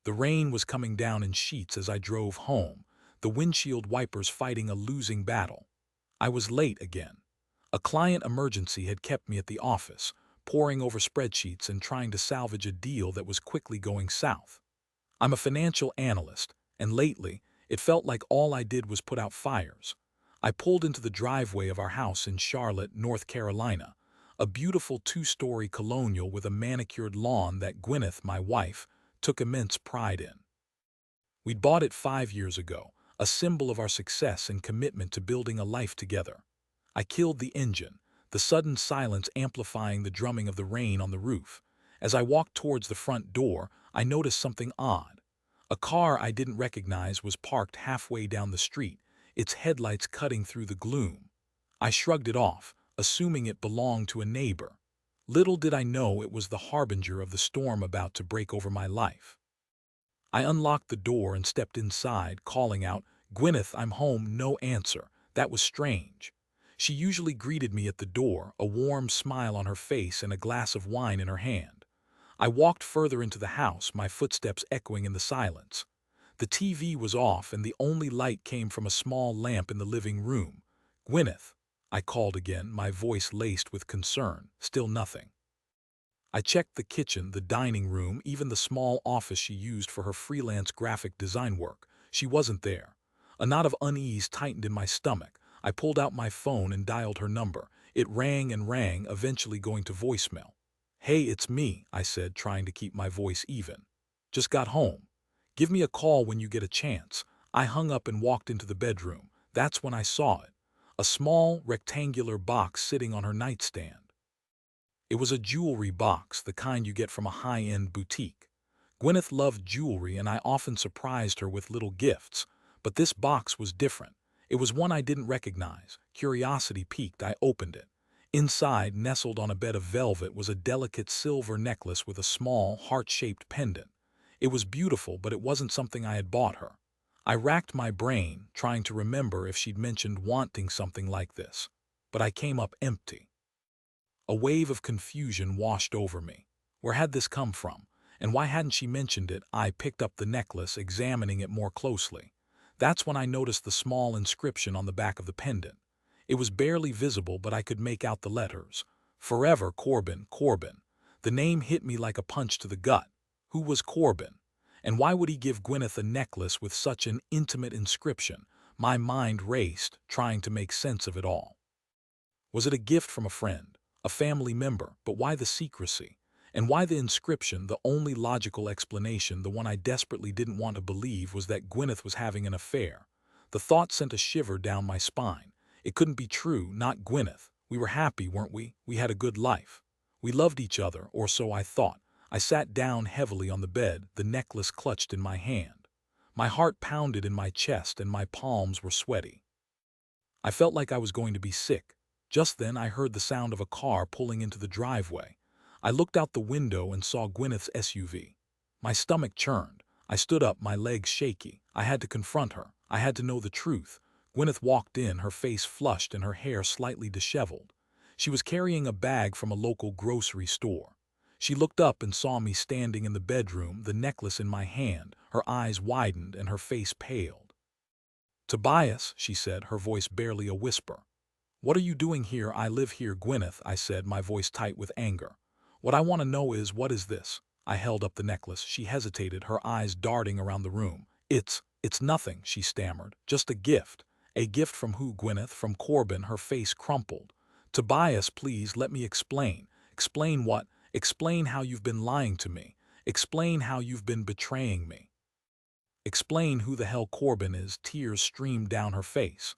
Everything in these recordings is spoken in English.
The rain was coming down in sheets as I drove home, the windshield wipers fighting a losing battle. I was late again. A client emergency had kept me at the office, poring over spreadsheets and trying to salvage a deal that was quickly going south. I'm a financial analyst, and lately, it felt like all I did was put out fires. I pulled into the driveway of our house in Charlotte, North Carolina, a beautiful two-story colonial with a manicured lawn that Gwyneth, my wife, took immense pride in. We'd bought it 5 years ago, a symbol of our success and commitment to building a life together. I killed the engine, the sudden silence amplifying the drumming of the rain on the roof. As I walked towards the front door, I noticed something odd. A car I didn't recognize was parked halfway down the street, its headlights cutting through the gloom. I shrugged it off, assuming it belonged to a neighbor. Little did I know it was the harbinger of the storm about to break over my life. I unlocked the door and stepped inside, calling out, "Gwyneth, I'm home." No answer. That was strange. She usually greeted me at the door, a warm smile on her face and a glass of wine in her hand. I walked further into the house, my footsteps echoing in the silence. The TV was off and the only light came from a small lamp in the living room. "Gwyneth," I called again, my voice laced with concern. Still nothing. I checked the kitchen, the dining room, even the small office she used for her freelance graphic design work. She wasn't there. A knot of unease tightened in my stomach. I pulled out my phone and dialed her number. It rang and rang, eventually going to voicemail. "Hey, it's me," I said, trying to keep my voice even. "Just got home. Give me a call when you get a chance." I hung up and walked into the bedroom. That's when I saw it. A small, rectangular box sitting on her nightstand. It was a jewelry box, the kind you get from a high-end boutique. Gwyneth loved jewelry and I often surprised her with little gifts, but this box was different. It was one I didn't recognize. Curiosity piqued, I opened it. Inside, nestled on a bed of velvet, was a delicate silver necklace with a small, heart-shaped pendant. It was beautiful, but it wasn't something I had bought her. I racked my brain, trying to remember if she'd mentioned wanting something like this, but I came up empty. A wave of confusion washed over me. Where had this come from? And why hadn't she mentioned it? I picked up the necklace, examining it more closely. That's when I noticed the small inscription on the back of the pendant. It was barely visible, but I could make out the letters. "Forever, Corbin, Corbin." The name hit me like a punch to the gut. Who was Corbin? And why would he give Gwyneth a necklace with such an intimate inscription? My mind raced, trying to make sense of it all. Was it a gift from a friend? A family member? But why the secrecy? And why the inscription? The only logical explanation, the one I desperately didn't want to believe, was that Gwyneth was having an affair. The thought sent a shiver down my spine. It couldn't be true, not Gwyneth. We were happy, weren't we? We had a good life. We loved each other, or so I thought. I sat down heavily on the bed, the necklace clutched in my hand. My heart pounded in my chest and my palms were sweaty. I felt like I was going to be sick. Just then I heard the sound of a car pulling into the driveway. I looked out the window and saw Gwyneth's SUV. My stomach churned. I stood up, my legs shaky. I had to confront her. I had to know the truth. Gwyneth walked in, her face flushed and her hair slightly disheveled. She was carrying a bag from a local grocery store. She looked up and saw me standing in the bedroom, the necklace in my hand. Her eyes widened and her face paled. "Tobias," she said, her voice barely a whisper. "What are you doing here?" "I live here, Gwyneth," I said, my voice tight with anger. "What I want to know is, what is this?" I held up the necklace. She hesitated, her eyes darting around the room. It's nothing," she stammered. "Just a gift." "A gift from who, Gwyneth?" "From Corbin." Her face crumpled. "Tobias, please let me explain." "Explain what?" "Explain how you've been lying to me. Explain how you've been betraying me. Explain who the hell Corbin is." Tears streamed down her face.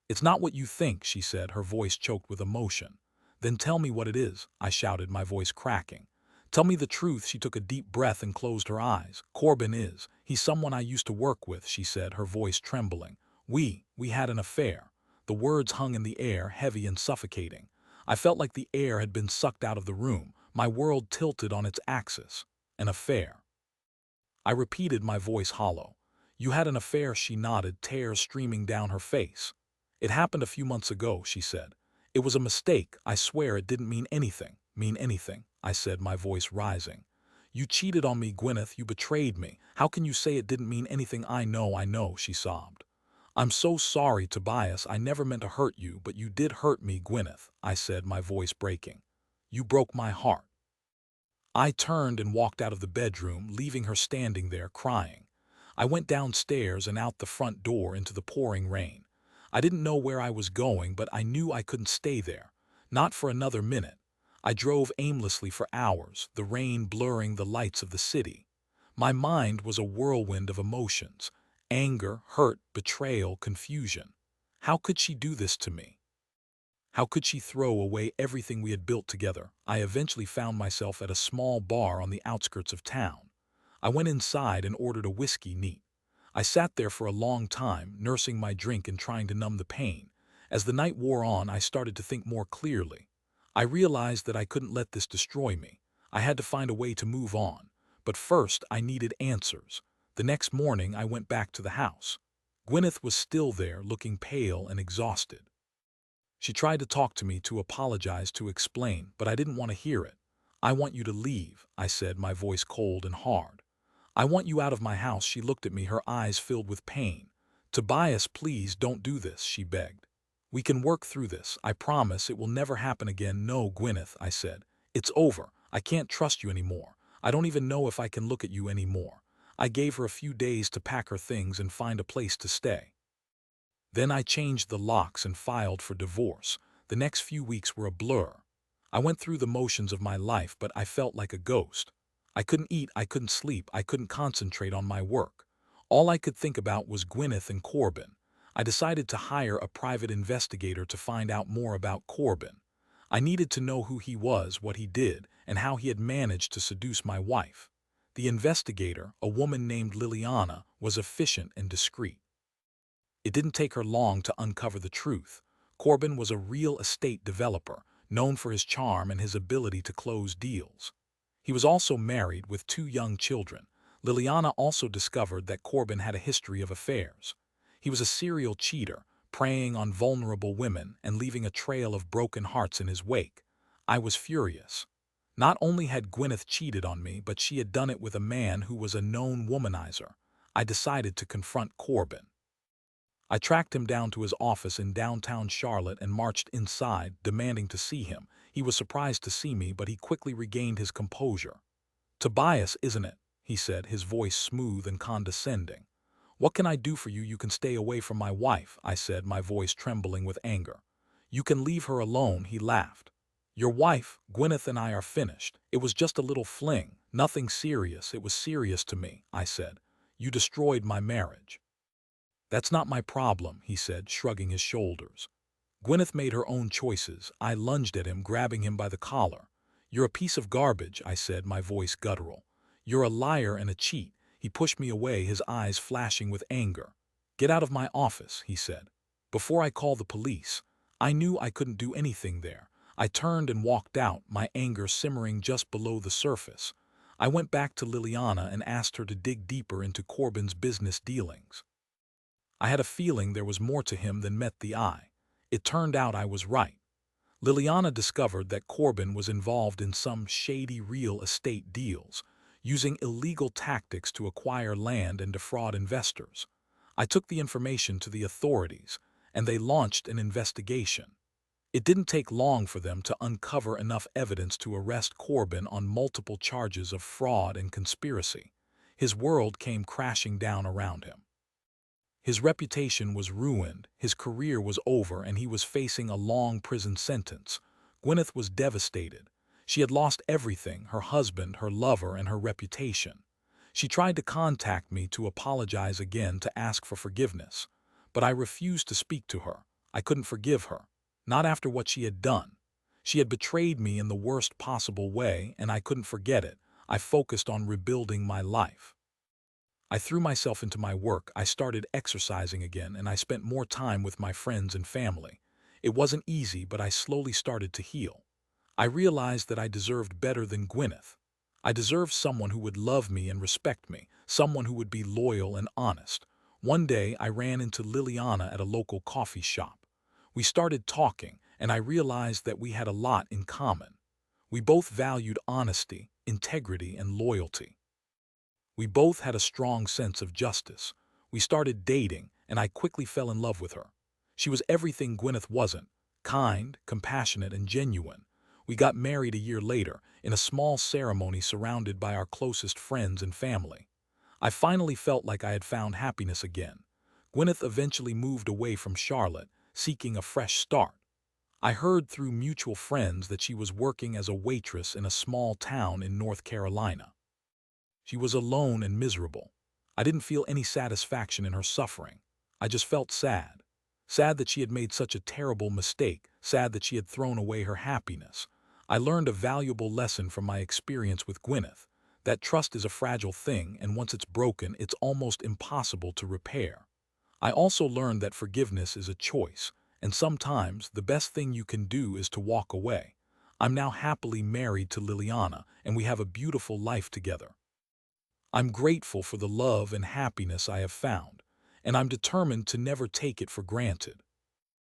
"It's not what you think," she said, her voice choked with emotion. "Then tell me what it is," I shouted, my voice cracking. "Tell me the truth." She took a deep breath and closed her eyes. "Corbin he's someone I used to work with," she said, her voice trembling. We had an affair." The words hung in the air, heavy and suffocating. I felt like the air had been sucked out of the room. My world tilted on its axis. "An affair." I repeated, my voice hollow. "You had an affair," she nodded, tears streaming down her face. "It happened a few months ago," she said. "It was a mistake. I swear it didn't mean anything." "Mean anything?" I said, my voice rising. "You cheated on me, Gwyneth, you betrayed me. How can you say it didn't mean anything? I know, she sobbed. "I'm so sorry, Tobias, I never meant to hurt you, but you did hurt me, Gwyneth," I said, my voice breaking. "You broke my heart." I turned and walked out of the bedroom, leaving her standing there crying. I went downstairs and out the front door into the pouring rain. I didn't know where I was going, but I knew I couldn't stay there. Not for another minute. I drove aimlessly for hours, the rain blurring the lights of the city. My mind was a whirlwind of emotions: anger, hurt, betrayal, confusion. How could she do this to me? How could she throw away everything we had built together? I eventually found myself at a small bar on the outskirts of town. I went inside and ordered a whiskey neat. I sat there for a long time, nursing my drink and trying to numb the pain. As the night wore on, I started to think more clearly. I realized that I couldn't let this destroy me. I had to find a way to move on. But first, I needed answers. The next morning, I went back to the house. Gwyneth was still there, looking pale and exhausted. She tried to talk to me, to apologize, to explain, but I didn't want to hear it. "I want you to leave," I said, my voice cold and hard. "I want you out of my house." She looked at me, her eyes filled with pain. "Tobias, please don't do this," she begged. "We can work through this. I promise it will never happen again." "No, Gwyneth," I said. "It's over. I can't trust you anymore. I don't even know if I can look at you anymore." I gave her a few days to pack her things and find a place to stay. Then I changed the locks and filed for divorce. The next few weeks were a blur. I went through the motions of my life, but I felt like a ghost. I couldn't eat, I couldn't sleep, I couldn't concentrate on my work. All I could think about was Gwyneth and Corbin. I decided to hire a private investigator to find out more about Corbin. I needed to know who he was, what he did, and how he had managed to seduce my wife. The investigator, a woman named Lilliana, was efficient and discreet. It didn't take her long to uncover the truth. Corbin was a real estate developer, known for his charm and his ability to close deals. He was also married with 2 young children. Lilliana also discovered that Corbin had a history of affairs. He was a serial cheater, preying on vulnerable women and leaving a trail of broken hearts in his wake. I was furious. Not only had Gwyneth cheated on me, but she had done it with a man who was a known womanizer. I decided to confront Corbin. I tracked him down to his office in downtown Charlotte and marched inside, demanding to see him. He was surprised to see me, but he quickly regained his composure. "Tobias, isn't it?" he said, his voice smooth and condescending. "What can I do for you? You can stay away from my wife," I said, my voice trembling with anger. "You can leave her alone," he laughed. "Your wife, Gwyneth, and I are finished. It was just a little fling, nothing serious." "It was serious to me," I said. "You destroyed my marriage." "That's not my problem," he said, shrugging his shoulders. "Gwyneth made her own choices." I lunged at him, grabbing him by the collar. "You're a piece of garbage," I said, my voice guttural. "You're a liar and a cheat." He pushed me away, his eyes flashing with anger. "Get out of my office," he said. "Before I call the police." I knew I couldn't do anything there. I turned and walked out, my anger simmering just below the surface. I went back to Lilliana and asked her to dig deeper into Corbin's business dealings. I had a feeling there was more to him than met the eye. It turned out I was right. Lilliana discovered that Corbin was involved in some shady real estate deals, using illegal tactics to acquire land and defraud investors. I took the information to the authorities, and they launched an investigation. It didn't take long for them to uncover enough evidence to arrest Corbin on multiple charges of fraud and conspiracy. His world came crashing down around him. His reputation was ruined, his career was over, and he was facing a long prison sentence. Gwyneth was devastated. She had lost everything: her husband, her lover, and her reputation. She tried to contact me to apologize again, to ask for forgiveness. But I refused to speak to her. I couldn't forgive her. Not after what she had done. She had betrayed me in the worst possible way, and I couldn't forget it. I focused on rebuilding my life. I threw myself into my work. I started exercising again, and I spent more time with my friends and family. It wasn't easy, but I slowly started to heal. I realized that I deserved better than Gwyneth. I deserved someone who would love me and respect me, someone who would be loyal and honest. One day, I ran into Lilliana at a local coffee shop. We started talking, and I realized that we had a lot in common. We both valued honesty, integrity, and loyalty. We both had a strong sense of justice. We started dating, and I quickly fell in love with her. She was everything Gwyneth wasn't: kind, compassionate, and genuine. We got married a year later, in a small ceremony surrounded by our closest friends and family. I finally felt like I had found happiness again. Gwyneth eventually moved away from Charlotte, seeking a fresh start. I heard through mutual friends that she was working as a waitress in a small town in North Carolina. She was alone and miserable. I didn't feel any satisfaction in her suffering. I just felt sad. Sad that she had made such a terrible mistake, sad that she had thrown away her happiness. I learned a valuable lesson from my experience with Gwyneth, that trust is a fragile thing, and once it's broken, it's almost impossible to repair. I also learned that forgiveness is a choice, and sometimes the best thing you can do is to walk away. I'm now happily married to Lilliana, and we have a beautiful life together. I'm grateful for the love and happiness I have found, and I'm determined to never take it for granted.